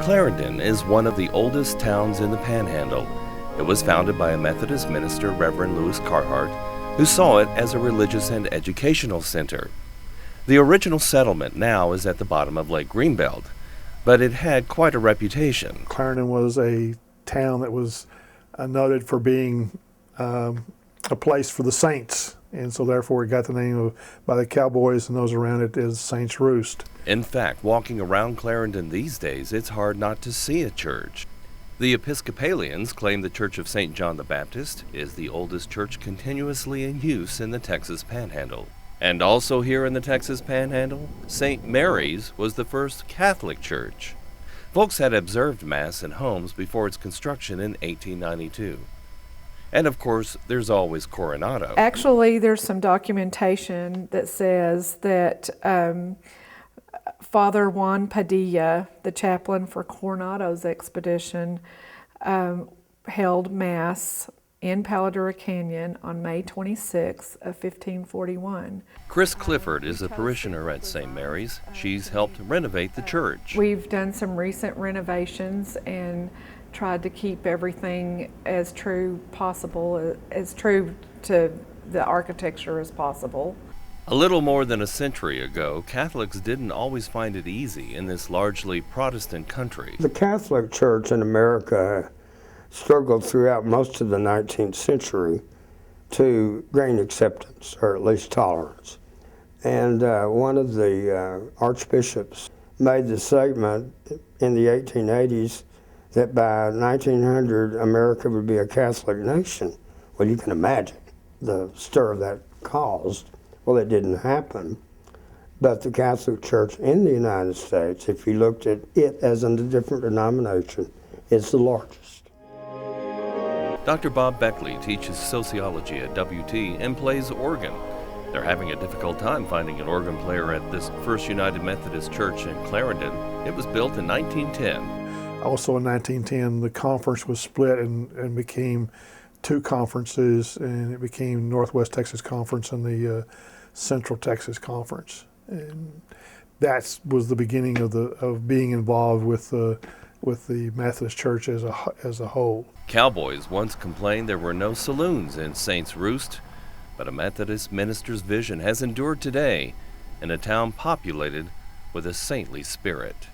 Clarendon is one of the oldest towns in the Panhandle. It was founded by a Methodist minister, Reverend Carhart, who saw it as a religious and educational center. The original settlement now is at the bottom of Lake Greenbelt, but it had quite a reputation. Clarendon was a town that was noted for being a place for the saints, and so therefore it got the name by the cowboys and those around it as Saints Roost. In fact, walking around Clarendon these days, it's hard not to see a church. The Episcopalians claim the Church of St. John the Baptist is the oldest church continuously in use in the Texas Panhandle. And also here in the Texas Panhandle, St. Mary's was the first Catholic church. Folks had observed Mass in homes before its construction in 1892. And of course, there's always Coronado. Actually, there's some documentation that says that Father Juan Padilla, the chaplain for Coronado's expedition, held Mass in Paladura Canyon on May 26 of 1541. Chris Clifford is a parishioner at St. Mary's. She's helped renovate the church. We've done some recent renovations and tried to keep everything as true possible, as true to the architecture as possible. A little more than a century ago, Catholics didn't always find it easy in this largely Protestant country. The Catholic Church in America struggled throughout most of the 19th century to gain acceptance, or at least tolerance. And one of the archbishops made the statement in the 1880s that by 1900 America would be a Catholic nation. Well, you can imagine the stir that caused. Well, it didn't happen. But the Catholic Church in the United States, if you looked at it as a different denomination, is the largest. Dr. Bob Beckley teaches sociology at WT and plays organ. They're having a difficult time finding an organ player at this First United Methodist Church in Clarendon. It was built in 1910. Also in 1910, the conference was split and became two conferences, and it became Northwest Texas Conference and the Central Texas Conference. And that was the beginning of being involved with the Methodist Church as a whole. Cowboys once complained there were no saloons in Saints Roost, but a Methodist minister's vision has endured today in a town populated with a saintly spirit.